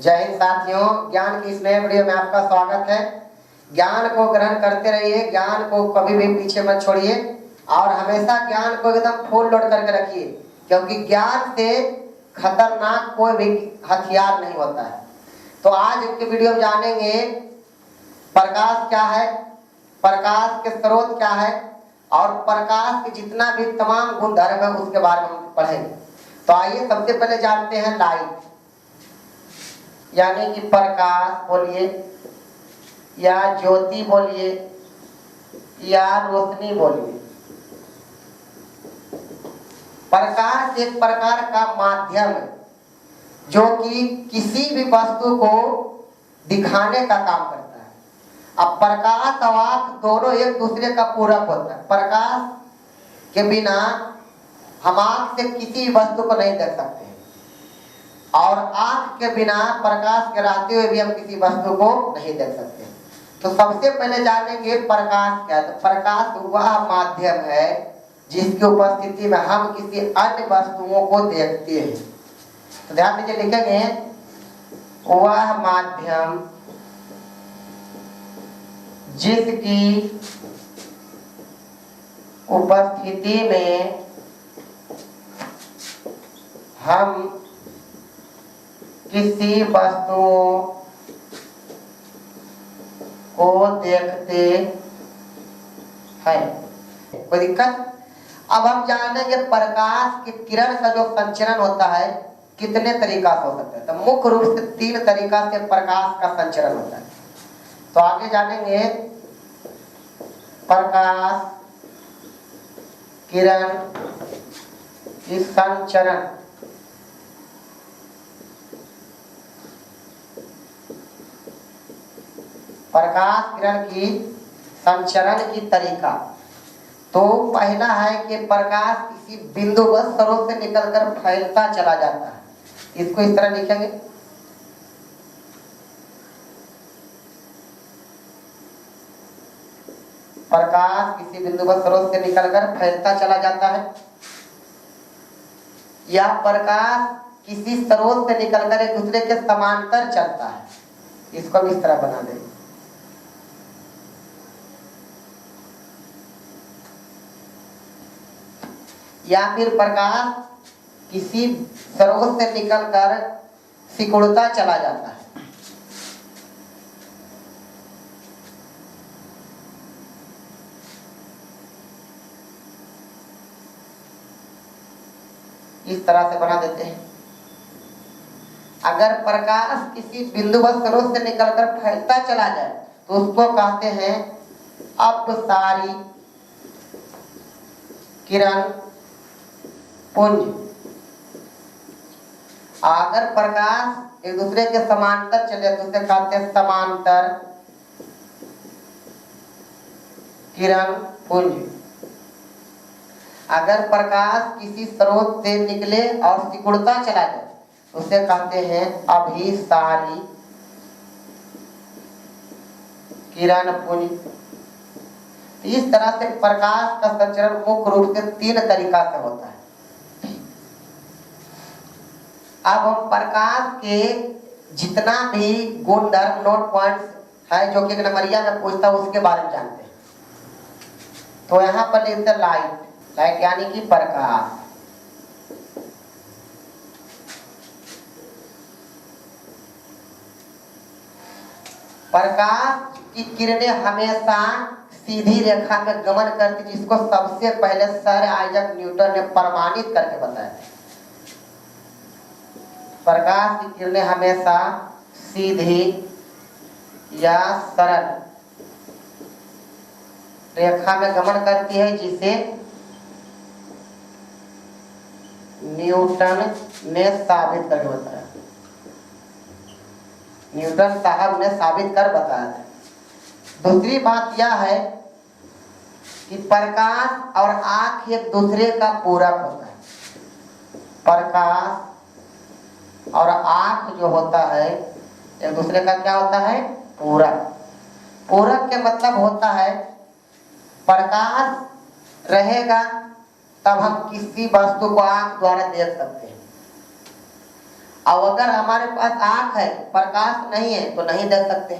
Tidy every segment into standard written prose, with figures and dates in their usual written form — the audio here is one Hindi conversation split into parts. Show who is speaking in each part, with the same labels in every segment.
Speaker 1: जय हिंद साथियों, ज्ञान की इस नए वीडियो में आपका स्वागत है। ज्ञान को ग्रहण करते रहिए, ज्ञान को कभी भी पीछे मत छोड़िए और हमेशा ज्ञान को एकदम फुल लोड करके रखिए, क्योंकि ज्ञान से खतरनाक कोई भी हथियार नहीं होता है। तो आज के वीडियो में जानेंगे प्रकाश क्या है, प्रकाश के स्रोत क्या है और प्रकाश के जितना भी तमाम गुणधर्म है उसके बारे में हम पढ़ेंगे। तो आइए सबसे पहले जानते हैं लाइट, यानी कि प्रकाश बोलिए या ज्योति बोलिए या रोशनी बोलिए। प्रकाश एक प्रकार का माध्यम है जो कि किसी भी वस्तु को दिखाने का काम करता है। अब प्रकाश और आँख दोनों एक दूसरे का पूरक होता है। प्रकाश के बिना हम आँख से किसी वस्तु को नहीं देख सकते और आँख के बिना प्रकाश गिराते हुए भी हम किसी वस्तु को नहीं देख सकते। तो सबसे पहले जानेंगे प्रकाश क्या है। तो प्रकाश वह माध्यम है जिसकी उपस्थिति में हम किसी अन्य वस्तुओं को देखते हैं। तो ध्यान दीजिए, लिखेंगे वह माध्यम जिसकी उपस्थिति में हम किसी वस्तुओं को देखते हैं। कोई दिक्कत? अब हम जानेंगे प्रकाश के किरण का जो संचरण होता है कितने तरीका से हो सकता है। तो मुख्य रूप से 3 तरीका से प्रकाश का संचरण होता है। तो आगे जानेंगे प्रकाश किरण की संचरण। प्रकाश किरण की संचरण की तरीका। तो पहला है कि प्रकाश किसी बिंदुवत स्रोत से निकलकर फैलता चला जाता है। इसको इस तरह लिखेंगे, प्रकाश किसी बिंदुवत स्रोत से निकलकर फैलता चला जाता है, या प्रकाश किसी स्रोत से निकलकर एक दूसरे के समांतर चलता है। इसको भी इस तरह बना देंगे। या फिर प्रकाश किसी स्रोत से निकलकर सिकुड़ता चला जाता है। इस तरह से बना देते हैं। अगर प्रकाश किसी बिंदुवत स्रोत से निकलकर फैलता चला जाए तो उसको कहते हैं अपसारी किरण पुंज। अगर प्रकाश एक दूसरे के समांतर चले तो उसे कहते हैं समांतर किरण पुंज। अगर प्रकाश किसी स्रोत से निकले और सिकुड़ता चला जाए उसे कहते हैं अभिसारी किरण पुंज। इस तरह से प्रकाश का संचरण मुख्य रूप से 3 तरीका से होता है। अब हम प्रकाश के जितना भी गुणधर्म नोट पॉइंट्स है जो कि नंबरिया में पूछता है उसके बारे में जानते हैं। तो यहाँ पर लिखते हैं लाइट, लाइट यानी कि प्रकाश। प्रकाश की किरणें हमेशा सीधी रेखा में गमन करती, जिसको सबसे पहले सर आइजैक न्यूटन ने प्रमाणित करके बताया। प्रकाश की किरणें हमेशा सीधी या सरल रेखा में गमन करती है, जिसे न्यूटन ने साबित करके बताया। न्यूटन साहब ने साबित कर बताया था। दूसरी बात यह है कि प्रकाश और आँख एक दूसरे का पूरक होता है। प्रकाश और आँख जो होता है एक दूसरे का क्या होता है? पूरक। पूरक के मतलब होता है प्रकाश रहेगा तब हम किसी वस्तु को आँख द्वारा देख सकते हैं अब अगर हमारे पास आँख है, प्रकाश नहीं है तो नहीं देख सकते।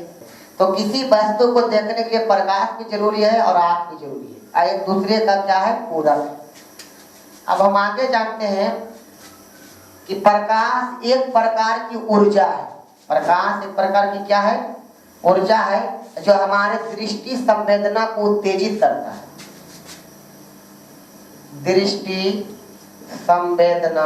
Speaker 1: तो किसी वस्तु को देखने के लिए प्रकाश भी जरूरी है और आँख भी जरूरी है, एक दूसरे का क्या है, पूरक। अब हम आगे जानते हैं कि प्रकाश एक प्रकार की ऊर्जा है। प्रकाश एक प्रकार की क्या है, ऊर्जा है, जो हमारे दृष्टि संवेदना को उत्तेजित करता है। दृष्टि संवेदना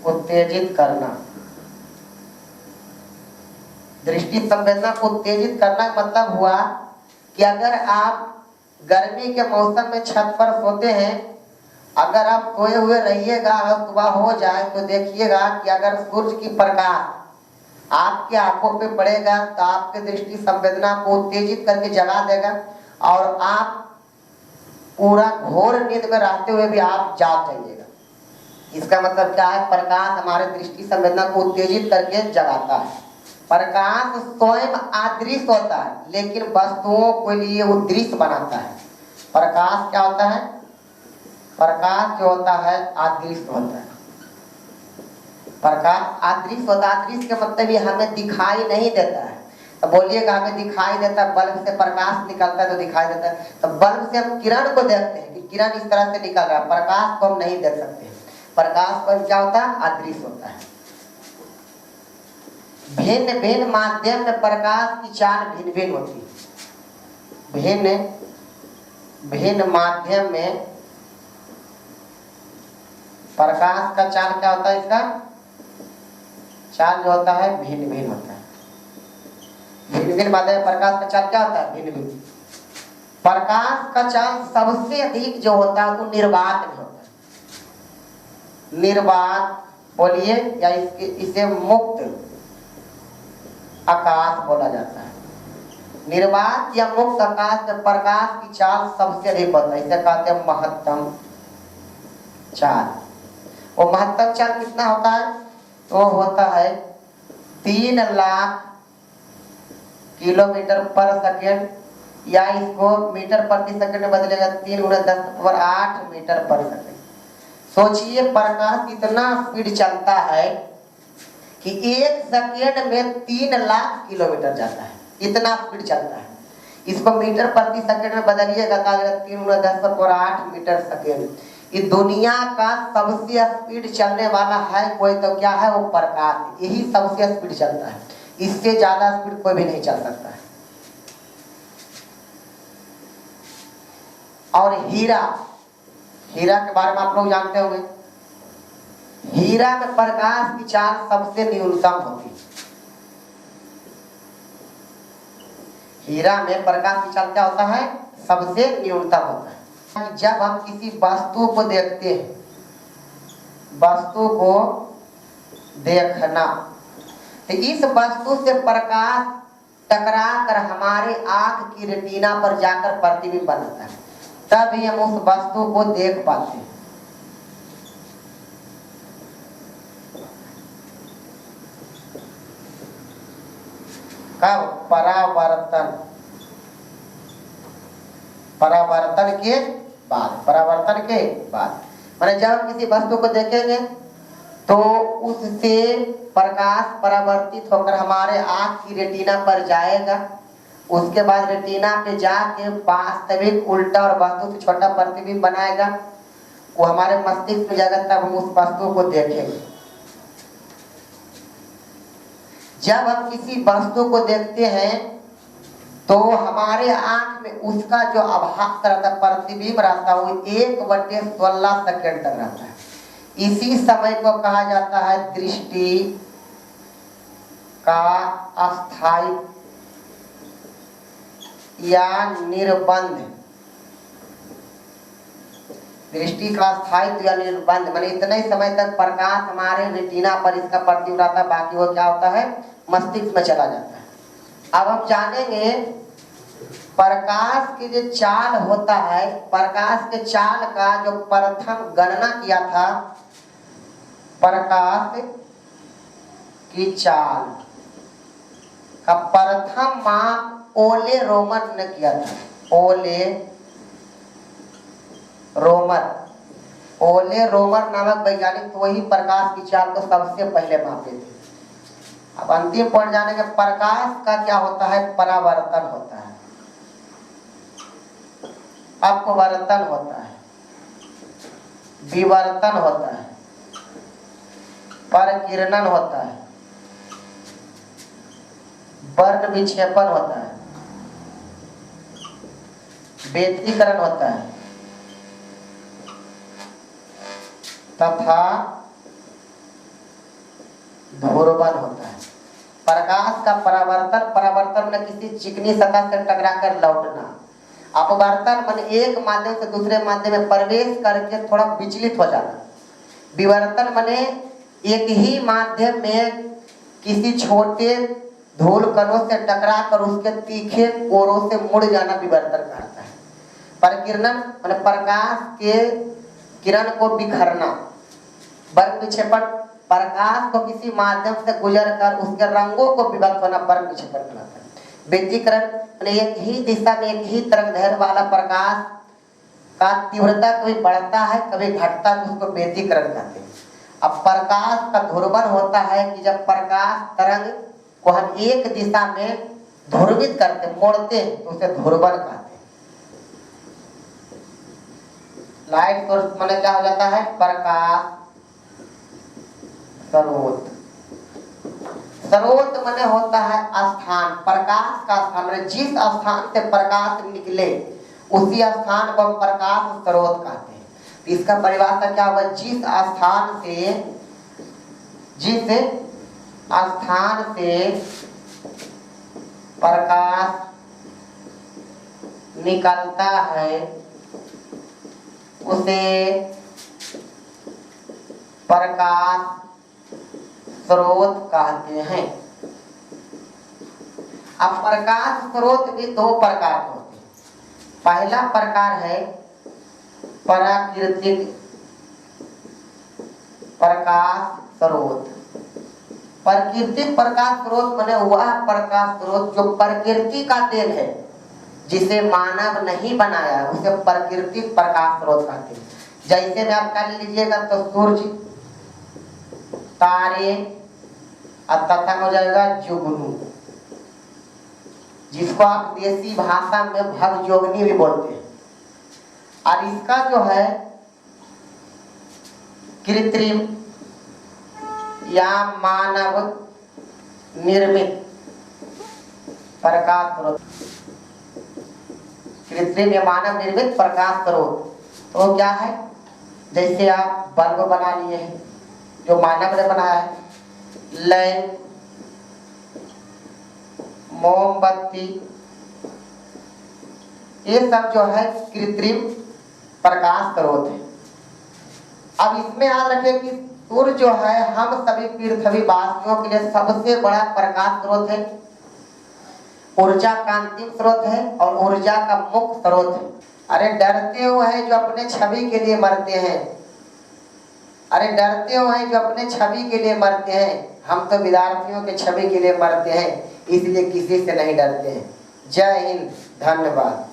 Speaker 1: उत्तेजित करना। दृष्टि संवेदना को उत्तेजित करना का मतलब हुआ कि अगर आप गर्मी के मौसम में छत पर सोते हैं, अगर आप सोए हुए रहिएगा और सुबह हो जाए तो देखिएगा कि अगर सूर्य की प्रकाश आपके आंखों पे पड़ेगा तो आपके दृष्टि संवेदना को उत्तेजित करके जगा देगा और आप पूरा घोर नींद में रहते हुए भी आप जाग जाइएगा। इसका मतलब क्या है, प्रकाश हमारे दृष्टि संवेदना को उत्तेजित करके जगाता है। प्रकाश स्वयं अदृश्य होता है, लेकिन वस्तुओं के लिए वो दृश्य बनाता है। प्रकाश क्या होता है, प्रकाश जो होता है अदृश्य होता है। प्रकाश अदृश्य होता है, अदृश्य का मतलब ये हमें दिखाई नहीं देता है। तो बोलिएगा हमें दिखाई देता है, बल्ब से प्रकाश निकलता है तो दिखाई देता है। तो बल्ब से हम किरण को देखते हैं कि किरण इस तरह से निकल रहा है, प्रकाश को हम नहीं देख सकते। प्रकाश पर क्या होता है, अदृश्य होता है। भिन्न भिन्न माध्यम में प्रकाश की चाल भिन्न भिन्न होती है। भिन्न भिन्न माध्यम में प्रकाश का चाल क्या होता है, इसका चाल जो होता है भिन्न भिन्न होता है। भिन्न भिन्न माध्यम में प्रकाश का चाल क्या होता है, भिन्न भिन्न। प्रकाश का चाल सबसे अधिक जो होता है वो निर्वात में होता है। निर्वात बोलिए या इसे मुक्त आकाश बोला जाता है। निर्वात या मुक्त आकाश में प्रकाश की चाल सबसे अधिक होता है, इसे कहते हैं महत्तम चाल। वो महत्तम चाल कितना होता है, तो होता है 3 लाख किलोमीटर पर सेकेंड, या इसको मीटर प्रति सेकंड में बदलेगा 3 × 10⁸ मीटर पर सेकंड। सोचिए प्रकाश इतना स्पीड चलता है कि 1 सेकेंड में 3 लाख किलोमीटर जाता है, इतना स्पीड चलता है। इसको मीटर प्रति सेकंड में बदलिएगा तो 3 × 10⁸ मीटर सेकंड। ये दुनिया का सबसे स्पीड चलने वाला है कोई तो क्या है, वो प्रकाश। यही सबसे स्पीड चलता है, इससे ज्यादा स्पीड कोई भी नहीं चल सकता है। और हीरा, हीरा के बारे में आप लोग जानते होंगे। हीरा में प्रकाश की चाल सबसे न्यूनतम होती है। हीरा में प्रकाश की चाल क्या होता है, सबसे न्यूनतम होता है। जब हम किसी वस्तु को देखते हैं, वस्तु को देखना, तो इस वस्तु से प्रकाश टकरा कर हमारे आंख की रेटिना पर जाकर प्रतिबिंब बनाता है, तभी हम उस वस्तु को देख पाते हैं। कब, परावर्तन, परावर्तन के बाद, परावर्तन के बाद माने जब हम किसी वस्तु को देखेंगे तो उससे प्रकाश परावर्तित होकर हमारे आंख की रेटिना पर जाएगा। उसके बाद रेटिना पे जाके वास्तविक उल्टा और वस्तु से छोटा प्रतिबिंब बनाएगा, वो हमारे मस्तिष्क में जाएगा, तब हम उस वस्तु को देखेंगे। जब हम किसी वस्तु को देखते हैं तो हमारे आंख में उसका जो आभास रहता है, प्रतिबिंब रहता है, वो 1/16 सेकंड तक रहता है। इसी समय को कहा जाता है दृष्टि का अस्थायी या निर्बंध। दृष्टि का स्थायित्व या निर्बंध माने इतने ही समय तक प्रकाश हमारे रेटिना पर इसका प्रतिबिंब रहता है, बाकी वो क्या होता है, मस्तिष्क में चला जाता है। अब हम जानेंगे प्रकाश की जो चाल होता है, प्रकाश के चाल का जो प्रथम गणना किया था, प्रकाश की चाल का प्रथम माप ओले रोमन ने किया था। ओले रोमर, ओले रोमर नामक वैज्ञानिक तो वही प्रकाश की चाल को सबसे पहले मापे थे। अब अंतिम पॉइंट जाने के, प्रकाश का क्या होता है? परावर्तन होता है, अपवर्तन होता है, विवर्तन होता है, परकिरणन होता है, वर्ण विक्षेपण होता है, व्यतिकरण होता है तथा ध्रुवण होता है। प्रकाश का परावर्तन, परावर्तन में किसी चिकनी सतह से टकराकर लौटना। अपवर्तन मन एक माध्यम से दूसरे माध्यम में प्रवेश करके थोड़ा विचलित हो जाना। विवर्तन मने एक ही माध्यम में किसी छोटे धूल कणों से टकरा कर उसके तीखे कोरों से मुड़ जाना विवर्तन कहलाता है। परकिरणन माने प्रकाश के किरण को बिखरना। वर्ग विक्षेपण, प्रकाश को किसी माध्यम से गुजर कर उसके रंगों को विभक्त होना वर्ग विक्षेपण कहलाता है। व्यतिकरण माने एक ही दिशा में एक ही तरंगदैर्घ्य वाला प्रकाश का तीव्रता कभी बढ़ता है कभी घटता है, उसको व्यतिकरण कहते हैं। अब प्रकाश का ध्रुवण होता है कि जब प्रकाश तरंग को हम एक दिशा में ध्रुवित करते मोड़ते हैं तो उसे ध्रुवण कहते हैं। लाइट सोर्स माने क्या हो जाता है? प्रकाश स्रोत। स्रोत माने होता है स्थान, प्रकाश का स्थान माने जिस स्थान से प्रकाश निकले उसी स्थान को हम प्रकाश स्रोत कहते हैं। तो इसका परिभाषा क्या होगा? जिस स्थान से प्रकाश निकलता है उसे प्रकाश स्रोत कहते हैं। अब प्रकाश स्रोत भी दो प्रकार के होते हैं। पहला प्रकार है प्राकृतिक प्रकाश स्रोत। प्राकृतिक प्रकाश स्रोत माने वह प्रकाश स्रोत जो प्रकृति का देन है, जिसे मानव नहीं बनाया है, उसे प्राकृतिक प्रकाश स्रोत कहते हैं। जैसे में आप कर लीजिएगा तो सूर्य, तारे तथा हो जाएगा जुगनू, जिसको आप देसी भाषा में भगजोगनी भी बोलते हैं। और इसका जो है कृत्रिम या मानव निर्मित प्रकाश स्रोत, कृत्रिम या मानव निर्मित प्रकाश स्रोत तो क्या है? जैसे आप बल्ब बना लिए हैं जो मानव ने बनाया है, लैंप, मोमबत्ती, ये सब जो है कृत्रिम प्रकाश स्रोत है। अब इसमें याद रखें कि सूर्य जो है हम सभी पृथ्वी वासियों के लिए सबसे बड़ा प्रकाश स्रोत है, ऊर्जा का अंतिम स्रोत है और ऊर्जा का मुख्य स्रोत है। अरे डरते हुए हैं जो अपने छवि के लिए मरते हैं, अरे डरते हुए हैं जो अपने छवि के लिए मरते हैं। हम तो विद्यार्थियों के छवि के लिए मरते हैं, इसलिए किसी से नहीं डरते हैं। जय हिंद, धन्यवाद।